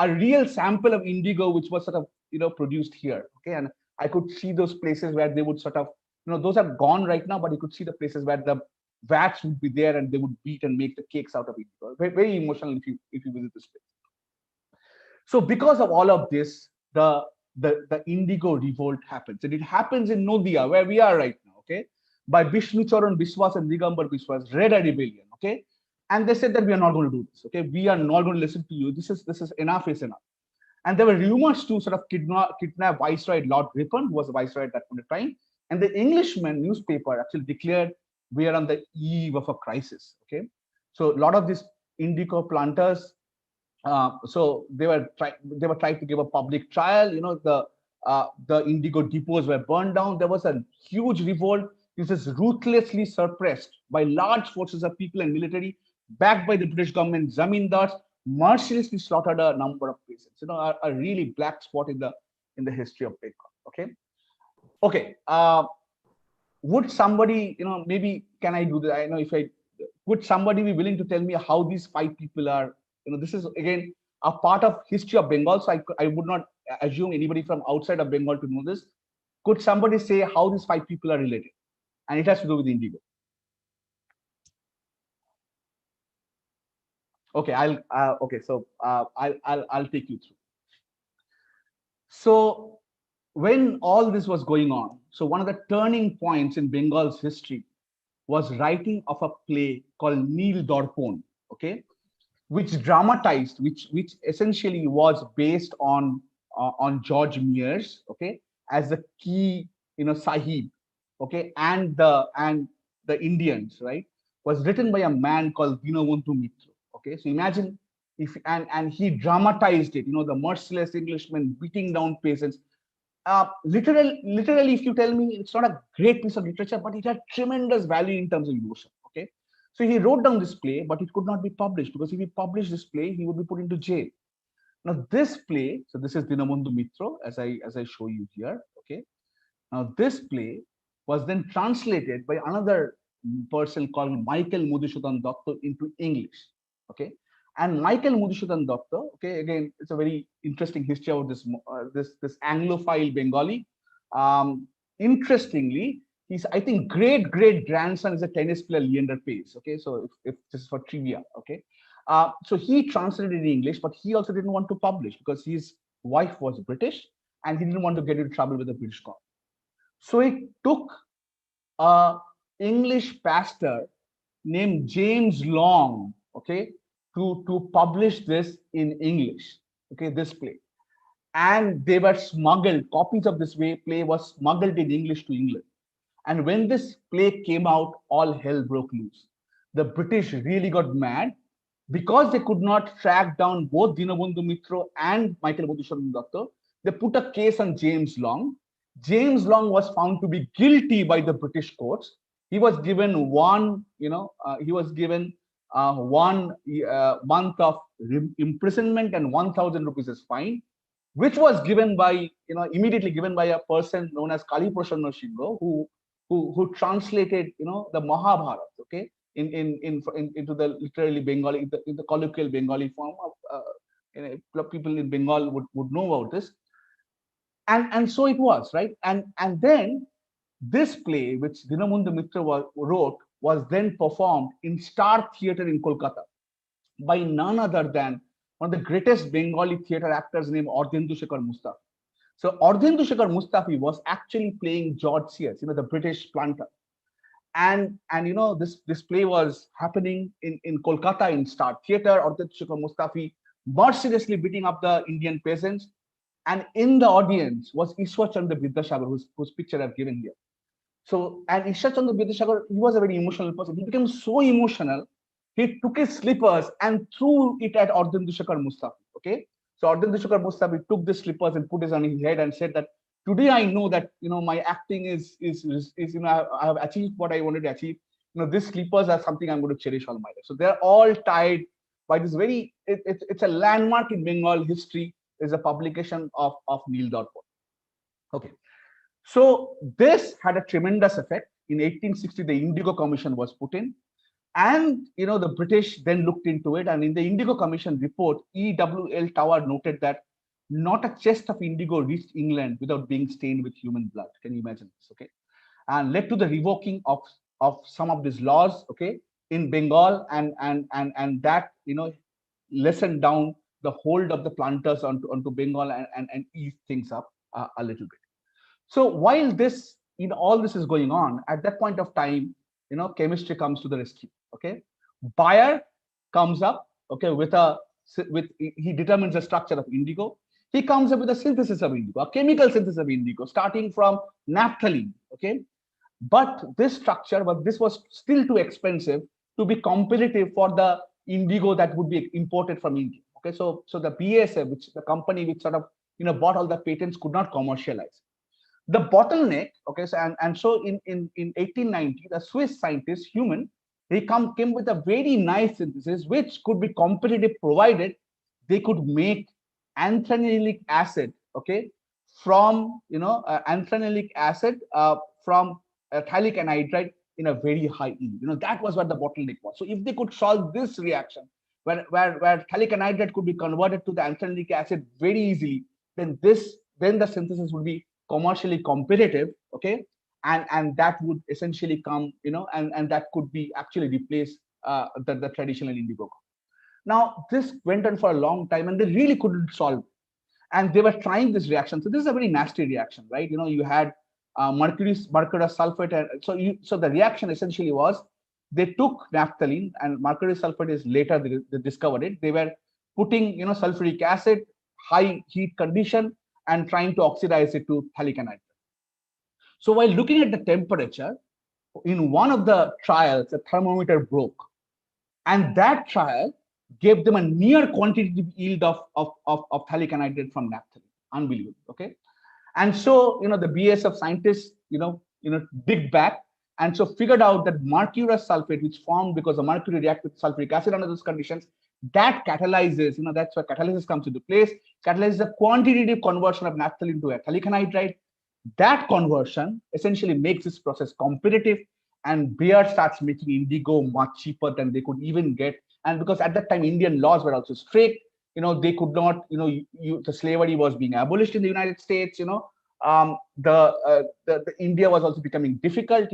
real sample of indigo which was sort of produced here. Okay, and I could see those places where they would sort of those are gone right now, but you could see the places where the vats would be there and they would beat and make the cakes out of indigo. Very, very emotional if you visit this place. So because of all of this, the indigo revolt happens, and it happens in Nodia where we are right now. Okay, by Bishnu Charan Biswas and Digambar Biswas led a rebellion. Okay, and they said that we are not going to do this. Okay, we are not going to listen to you. This is enough is enough. And there were rumors to sort of kidnap Viceroy Lord Ripon, who was the Viceroy at that point of time. And the Englishman newspaper actually declared we are on the eve of a crisis. Okay, so a lot of these indigo planters, so they were trying to give a public trial. The indigo depots were burned down. There was a huge revolt. This is ruthlessly suppressed by large forces of people and military, backed by the British government. Zamindars mercilessly slaughtered a number of peasants. A really black spot in the history of Bengal. Okay. Would somebody, maybe can I do that? I know if I would somebody be willing to tell me how these 5 people are? This is again a part of history of Bengal, so I would not assume anybody from outside of Bengal to know this. Could somebody say how these 5 people are related? And it has to do with indigo. Okay, I'll take you through. So when all this was going on, so one of the turning points in Bengal's history was writing of a play called Neel Dorpon, okay, which dramatized, which essentially was based on George Mears, okay, as the key, Sahib, okay, and the Indians, right, was written by a man called Dinabandhu Mitra. Okay, so imagine if and he dramatized it, the merciless Englishman beating down peasants. Literally, if you tell me it's not a great piece of literature, but it had tremendous value in terms of emotion. Okay, so he wrote down this play, but it could not be published because if he published this play, he would be put into jail. Now this play, so this is Dinabandhu Mitra, as I show you here. Okay, now this play was then translated by another person called Michael Madhusudhan Datta into English. Okay, and Michael Madhusudhan Datta, okay, again, it's a very interesting history of this this Anglophile Bengali. Interestingly, he's, I think, great grandson is a tennis player, Leander Paes. Okay, so if this is for trivia, okay. So he translated in English, but he also didn't want to publish because his wife was British and he didn't want to get into trouble with the British government. So it took a English pastor named James Long, okay, to publish this in English, okay, this play. And they were smuggled, copies of this play was smuggled in English to England. And when this play came out, all hell broke loose. The British really got mad because they could not track down both Dinabandhu Mitra and Michael Madhusudhan Datta. They put a case on James Long. James Long was found to be guilty by the British courts. He was given one month of imprisonment and 1,000 rupees as fine, which was given by, immediately given by a person known as Kali Prasanna Singh, who translated, the Mahabharata, okay, into the literally Bengali, in the colloquial Bengali form of, people in Bengal would know about this. And so it was, right? And then this play, which Dinabandhu Mitra wrote, was then performed in Star Theatre in Kolkata by none other than one of the greatest Bengali theatre actors named Ardhendu Shekhar Mustafi. So Ardhendu Shekhar Mustafi was actually playing George Sears, the British planter. And this play was happening in Kolkata in Star Theatre. Ardhendu Shekhar Mustafi mercilessly beating up the Indian peasants. And in the audience was Ishwar Chandra Vidyasagar, whose picture I've given here. So, and Ishwar Chandra Vidyasagar, he was a very emotional person. He became so emotional, he took his slippers and threw it at Ardhendu Shekhar Mustafi. Okay, so Ardhendu Shekhar Mustafi took the slippers and put it on his head and said that today I know that my acting is I have achieved what I wanted to achieve. These slippers are something I'm going to cherish all my life. So they're all tied by this very. It's a landmark in Bengal history. Is a publication of Neel Dorpon. Okay, so this had a tremendous effect. In 1860, the Indigo Commission was put in, and the British then looked into it. And in the Indigo Commission report, E.W.L. Tower noted that not a chest of indigo reached England without being stained with human blood. Can you imagine this? Okay, and led to the revoking of some of these laws. Okay, in Bengal, and that lessened down the hold of the planters onto Bengal and ease things up a little bit. So while this, all this is going on, at that point of time, chemistry comes to the rescue. Okay, Bayer comes up, okay, he determines the structure of indigo. He comes up with a synthesis of indigo, a chemical synthesis of indigo, starting from naphthalene. Okay, but this structure, but this was still too expensive to be competitive for the indigo that would be imported from India. Okay, so the BASF, which the company which sort of bought all the patents, could not commercialize. The bottleneck, okay, so and so in 1890, the Swiss scientist Human, he came with a very nice synthesis which could be competitive provided they could make anthranilic acid, okay, from anthranilic acid from phthalic anhydride in a very high yield. That was what the bottleneck was. So if they could solve this reaction, where phthalic anhydride could be converted to the anthranilic acid very easily, then the synthesis would be commercially competitive, okay, and that would essentially come, and that could be actually replace the traditional indigo. Now this went on for a long time, and they really couldn't solve it. And they were trying this reaction. So this is a very nasty reaction, right? You had mercurous sulfate, and so the reaction essentially was they took naphthalene, and mercurous sulfate is later they discovered it. They were putting sulfuric acid, high heat condition, and trying to oxidize it to phthalic anhydride. So while looking at the temperature, in one of the trials, the thermometer broke, and that trial gave them a near quantitative yield of phthalic anhydride from naphthalene. Unbelievable, okay? And so the BASF scientists dig back, and so figured out that mercurous sulfate, which formed because the mercury reacts with sulfuric acid under those conditions, that catalyzes, that's where catalysis comes into place, catalyzes the quantitative conversion of naphthalene to phthalic anhydride. That conversion essentially makes this process competitive, and Bayer starts making indigo much cheaper than they could even get. And because at that time Indian laws were also strict, they could not, the slavery was being abolished in the United States. The India was also becoming difficult.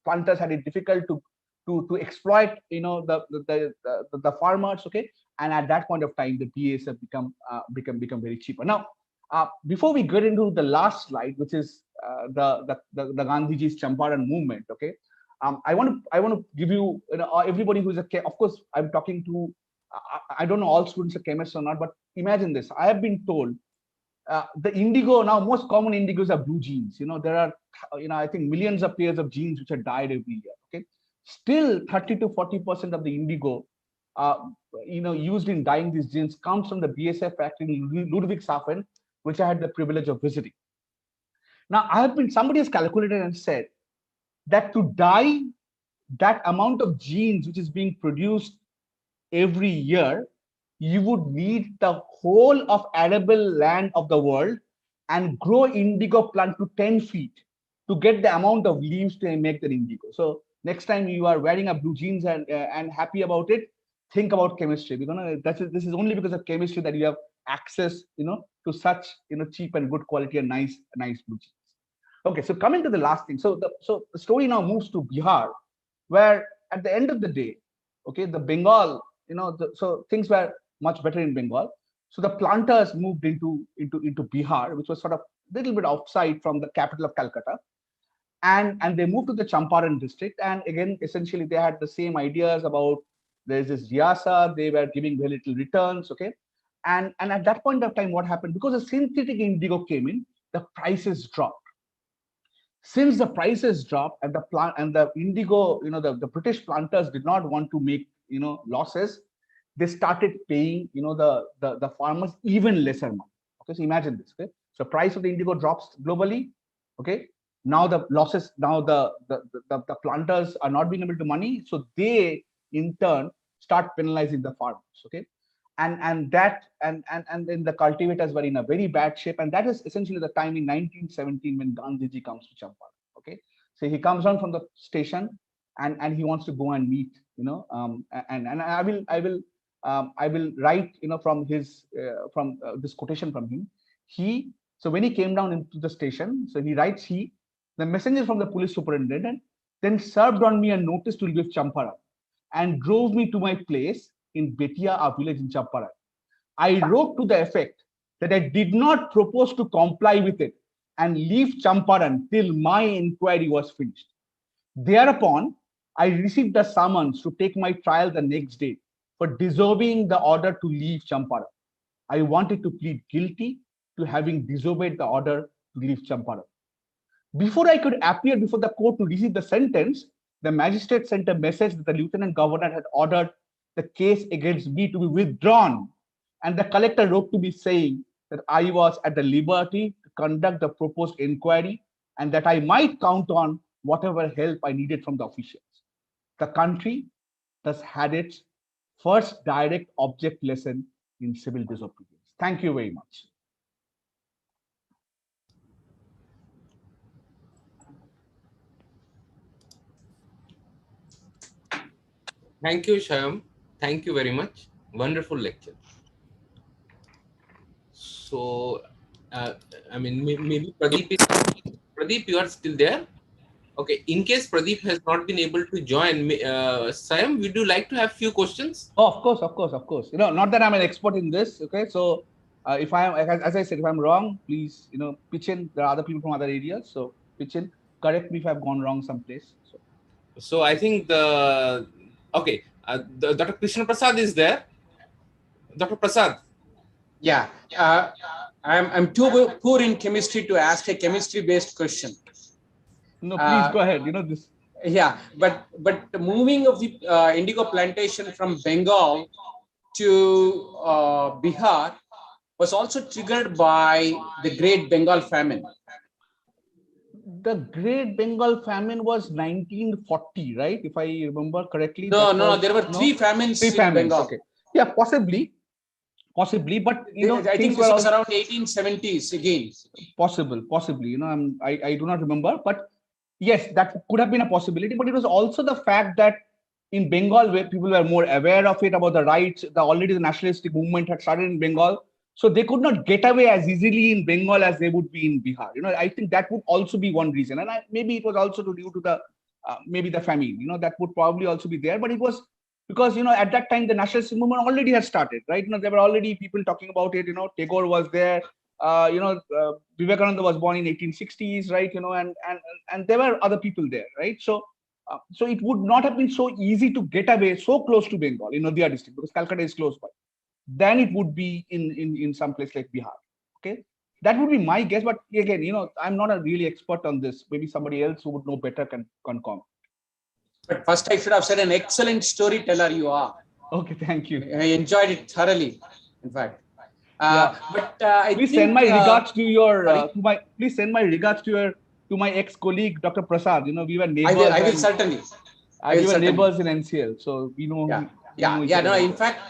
Planters had it difficult to exploit, the farmers. Okay, and at that point of time, the BASF become very cheaper. Now, before we get into the last slide, which is the Gandhiji's Champaran movement. Okay. I want to give you, everybody who's of course, I'm talking to, I don't know all students are chemists or not, but imagine this. I have been told the indigo, now most common indigos are blue genes. There are, I think millions of pairs of genes which are dyed every year. Okay. Still 30 to 40% of the indigo, used in dyeing these genes comes from the BASF factory in Ludwigshafen, which I had the privilege of visiting. Now, somebody has calculated and said that to dye that amount of genes which is being produced every year, you would need the whole of arable land of the world and grow indigo plant to 10 feet to get the amount of leaves to make the indigo. So next time you are wearing a blue jeans and happy about it, think about chemistry, because this is only because of chemistry that you have access, to such cheap and good quality and nice blue jeans. Okay, so coming to the last thing, so the story now moves to Bihar, where at the end of the day, okay, the Bengal, so things were much better in Bengal. So the planters moved into Bihar, which was sort of a little bit outside from the capital of Calcutta, and they moved to the Champaran district. And again, essentially, they had the same ideas about there's this Ryasa, they were giving very little returns, okay, and at that point of time, what happened, because the synthetic indigo came in, the prices dropped. Since the prices dropped and the indigo, the British planters did not want to make losses, they started paying the farmers even lesser money. Okay, so imagine this. Okay, so price of the indigo drops globally. Okay, now the losses, now the planters are not being able to money, so they in turn start penalizing the farmers. Okay, and then the cultivators were in a very bad shape, and that is essentially the time in 1917 when Gandhiji comes to Champaran. Okay, so he comes down from the station and he wants to go and meet, and I will write from his this quotation from him. So when he came down into the station, so he writes, the messenger from the police superintendent then served on me a notice to leave Champaran and drove me to my place in Betia, a village in Champaran. I wrote to the effect that I did not propose to comply with it and leave Champaran till my inquiry was finished. Thereupon, I received a summons to take my trial the next day for disobeying the order to leave Champaran. I wanted to plead guilty to having disobeyed the order to leave Champaran. Before I could appear before the court to receive the sentence, the magistrate sent a message that the lieutenant governor had ordered the case against me to be withdrawn. And the collector wrote to me saying that I was at the liberty to conduct the proposed inquiry and that I might count on whatever help I needed from the officials. The country thus had its first direct object lesson in civil disobedience. Thank you very much. Thank you, Shyam. Thank you very much. Wonderful lecture. So, I mean, maybe Pradeep, you are still there? Okay. In case Pradeep has not been able to join, Shyam, would you like to have few questions? Oh, of course. You know, not that I'm an expert in this. Okay, so if I am, as I said, if I'm wrong, please, you know, pitch in. There are other people from other areas, so pitch in. Correct me if I've gone wrong someplace. So I think Dr. Krishna Prasad is there. Dr. Prasad. Yeah, I'm too poor in chemistry to ask a chemistry-based question. No, please go ahead. You know this. Yeah, but the moving of the indigo plantation from Bengal to Bihar was also triggered by the Great Bengal Famine. The Great Bengal Famine was 1940, right? If I remember correctly. No, there were three famines in Bengal. Okay. Yeah, possibly, but you know, I think this was around 1870s again. Possibly. You know, I do not remember, but yes, that could have been a possibility. But it was also the fact that in Bengal, where people were more aware of it, about the rights, already the nationalistic movement had started in Bengal. So they could not get away as easily in Bengal as they would be in Bihar. You know, I think that would also be one reason. And maybe it was also due to the maybe the famine. You know, that would probably also be there. But it was because, you know, at that time the nationalist movement already had started, right? You know, there were already people talking about it. You know, Tagore was there. Vivekananda was born in 1860s, right? You know, and there were other people there, right? So it would not have been so easy to get away so close to Bengal in Nadia district because Calcutta is close by. Than it would be in some place like Bihar. Okay, that would be my guess. But again, you know, I'm not a really expert on this. Maybe somebody else who would know better can comment. But first, I should have said an excellent storyteller you are. Okay, thank you. I enjoyed it thoroughly. In fact, please send my regards to your please send my regards to my ex-colleague Dr. Prasad. You know, we were neighbors. I will certainly. We were neighbors in NCL, so we know. No, in fact,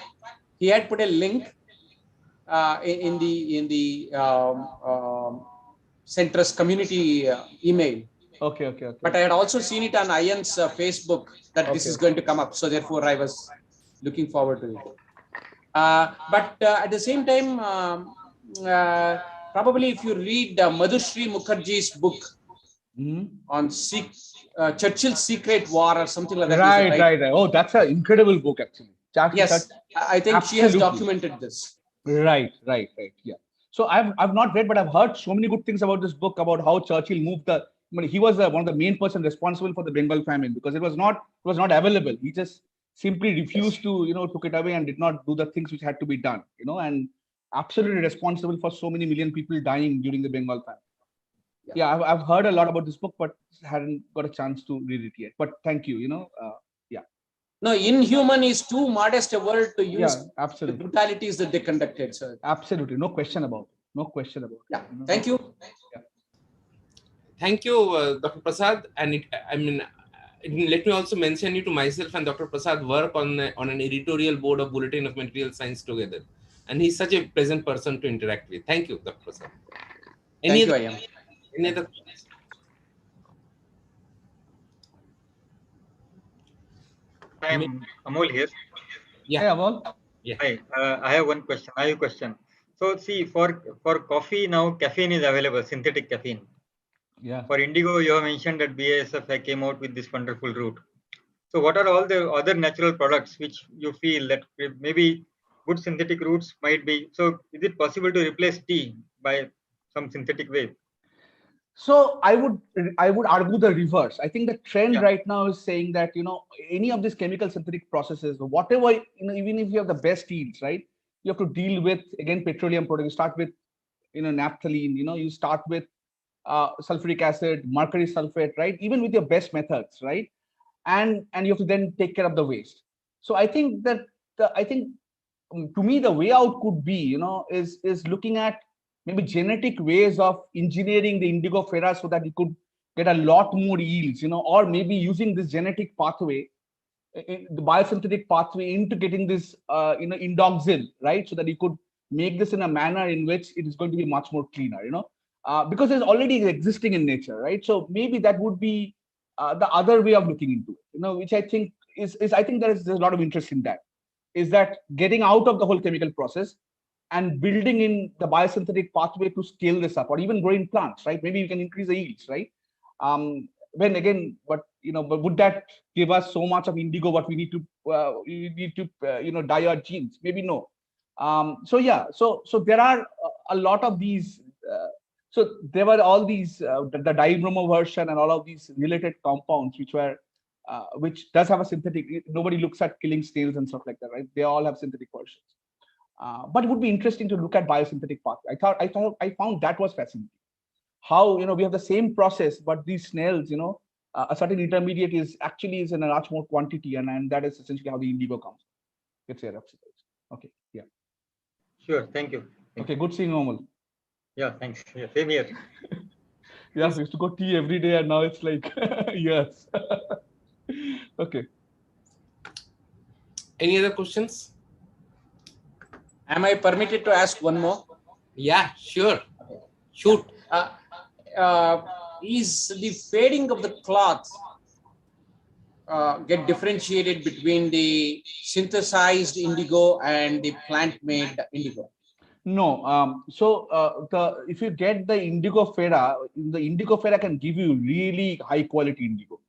he had put a link in the center's community email. Okay. But I had also seen it on Ian's Facebook that this is going to come up. So therefore, I was looking forward to it. But at the same time, probably if you read Madhushri Mukherjee's book on Churchill's Secret War or something like that. Right. Oh, that's an incredible book, actually. Yes, I think she has documented this. Right. Yeah. So I've not read, but I've heard so many good things about this book, about how Churchill moved he was one of the main person responsible for the Bengal famine because it was not available. He just simply refused to, you know, took it away and did not do the things which had to be done, you know, and absolutely responsible for so many million people dying during the Bengal famine. Yeah, I've heard a lot about this book, but hadn't got a chance to read it yet. But thank you, you know, No, inhuman is too modest a word to use. Absolutely. The brutalities that they conducted, sir. Absolutely, no question about it. Yeah, thank you. Thank you, Dr. Prasad. And let me also mention you to myself and Dr. Prasad work on an editorial board of Bulletin of Material Science together. And he's such a pleasant person to interact with. Thank you, Dr. Prasad. Any other questions? I'm Amol here. Yeah. Hey, Amol. Yeah. Hi. I have one question. I have a question. So see, for coffee now, caffeine is available, synthetic caffeine. Yeah. For indigo, you have mentioned that BASF came out with this wonderful route. So what are all the other natural products which you feel that maybe good synthetic routes might be? So is it possible to replace tea by some synthetic way? So I would argue the reverse. I think the trend right now is saying that, you know, any of these chemical synthetic processes, whatever, you know, even if you have the best yields, right, you have to deal with, again, petroleum products. You start with, naphthalene, you start with sulfuric acid, mercury sulfate, right? Even with your best methods, right? And you have to then take care of the waste. So I think that to me, the way out could be, is looking at maybe genetic ways of engineering the indigo fera so that you could get a lot more yields, or maybe using this genetic pathway, the biosynthetic pathway, into getting this, indoxil, right? So that you could make this in a manner in which it is going to be much more cleaner, because it's already existing in nature, right? So maybe that would be the other way of looking into it, which I think is I think there's a lot of interest in that. Is that getting out of the whole chemical process and building in the biosynthetic pathway to scale this up, or even growing plants, right? Maybe you can increase the yields, right? When again, but would that give us so much of indigo what we need to dye our genes? Maybe no. So yeah, so there are a lot of these. So there were all these the dibromo version and all of these related compounds which does have a synthetic. Nobody looks at killing snails and stuff like that, right? They all have synthetic versions. But it would be interesting to look at biosynthetic pathway. I found that was fascinating. How we have the same process, but these snails, a certain intermediate is in a much more quantity, and that is essentially how the indigo comes. It's here. Okay. Yeah. Sure. Thank you. Okay. Good seeing you, Omal. Yeah. Thanks. Yeah, same here. Yeah, we used to go tea every day, and now it's like yes. Okay. Any other questions? Am I permitted to ask one more? Yeah, sure. Shoot. Is the fading of the cloth get differentiated between the synthesized indigo and the plant-made indigo? No. So if you get the indigo fera can give you really high quality indigo,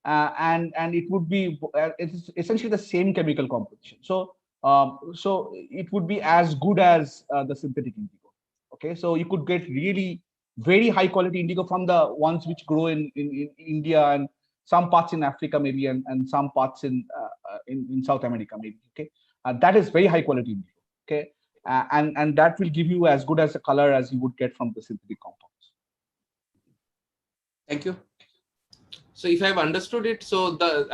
and it would be it's essentially the same chemical composition. So it would be as good as the synthetic indigo. Okay, so you could get really very high quality indigo from the ones which grow in India and some parts in Africa maybe, and some parts in South America maybe. Okay, that is very high quality indigo. Okay. And that will give you as good as a color as you would get from the synthetic compounds. Thank you. So if I've understood it, so the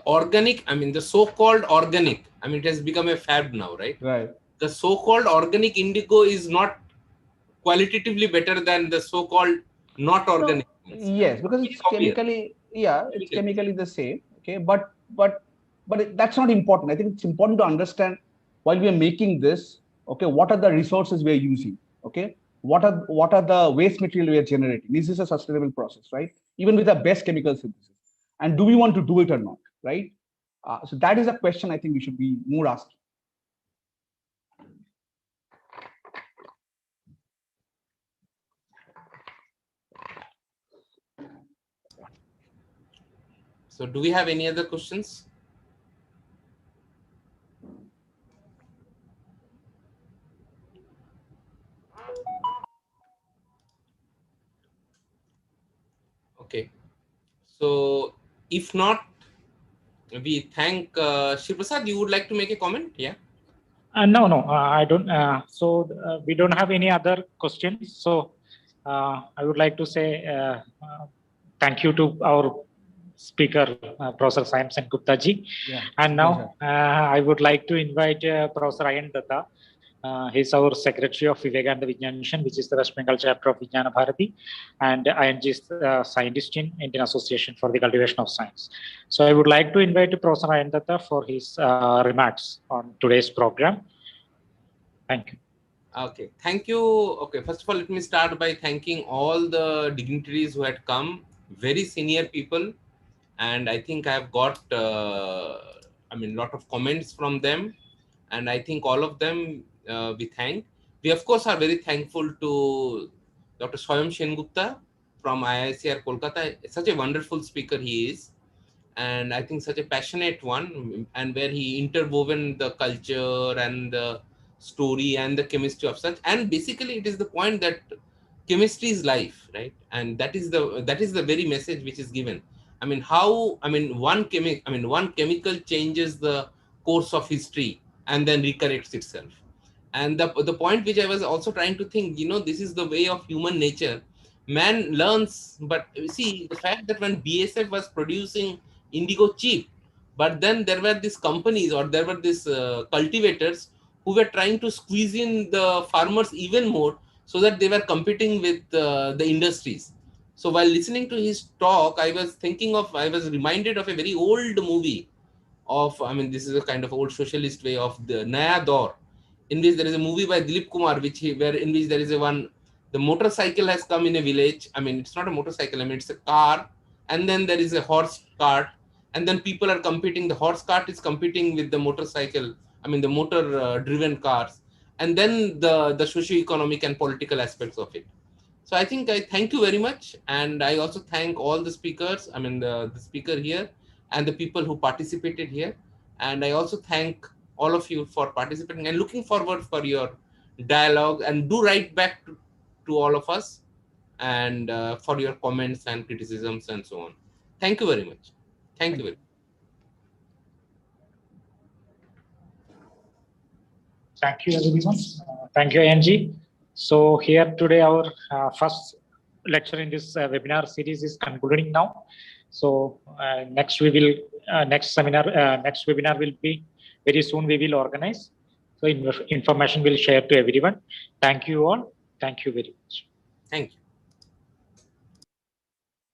organic, the so-called organic, it has become a fad now, right? Right. The so-called organic indigo is not qualitatively better than the so-called not organic. No, yes, because it's chemically, it's chemically the same. Okay, but that's not important. I think it's important to understand while we are making this. Okay, what are the resources we are using? Okay, what are the waste material we are generating? This is a sustainable process, right? Even with the best chemical synthesis, and do we want to do it or not, right? So that is a question I think we should be more asking. So do we have any other questions? Okay. So if not, we thank Shri Prasad. You would like to make a comment? Yeah. No, I don't. We don't have any other questions. So I would like to say thank you to our speaker, Professor Syam Sen Gupta ji. Yeah, and now I would like to invite Professor Ayan Datta. He's our secretary of Vivekanda Vijnana Mission, which is the West Bengal chapter of Vijnana Bharati, and ING is scientist in Indian Association for the Cultivation of Science. So I would like to invite Professor Ayan Datta for his remarks on today's program. Thank you. Okay, thank you. Okay, first of all, let me start by thanking all the dignitaries who had come, very senior people, and I think I've got lot of comments from them, and I think all of them we thank. We of course are very thankful to Dr. Swayam Sengupta from IICR Kolkata. Such a wonderful speaker he is, and I think such a passionate one, and where he interwoven the culture and the story and the chemistry of such. And basically it is the point that chemistry is life, right? And that is the very message which is given. One chemical changes the course of history, and then recorrects itself. And the point which I was also trying to think, this is the way of human nature. Man learns, but you see the fact that when BSF was producing indigo cheap, but then there were these companies, or there were these cultivators who were trying to squeeze in the farmers even more, so that they were competing with the industries. So while listening to his talk, I was reminded of a very old movie of, I mean, this is a kind of old socialist way of the Naya Daur, in which there is a movie by Dilip Kumar, in which there is the motorcycle has come in a village. I mean, it's not a motorcycle, I mean, it's a car, and then there is a horse cart, and then people are competing. The horse cart is competing with the motorcycle, I mean, the motor driven cars, and then the socio-economic and political aspects of it. So I think I thank you very much. And I also thank all the speakers, I mean, the speaker here and the people who participated here. And I also thank all of you for participating, and looking forward for your dialogue, and do write back to all of us, and for your comments and criticisms and so on. Thank you very much. Thank you very much. Thank you, everyone. Thank you, Angie. So here today, our first lecture in this webinar series is concluding now. So next webinar will be very soon. We will organize. So information will share to everyone. Thank you all. Thank you very much. Thank you.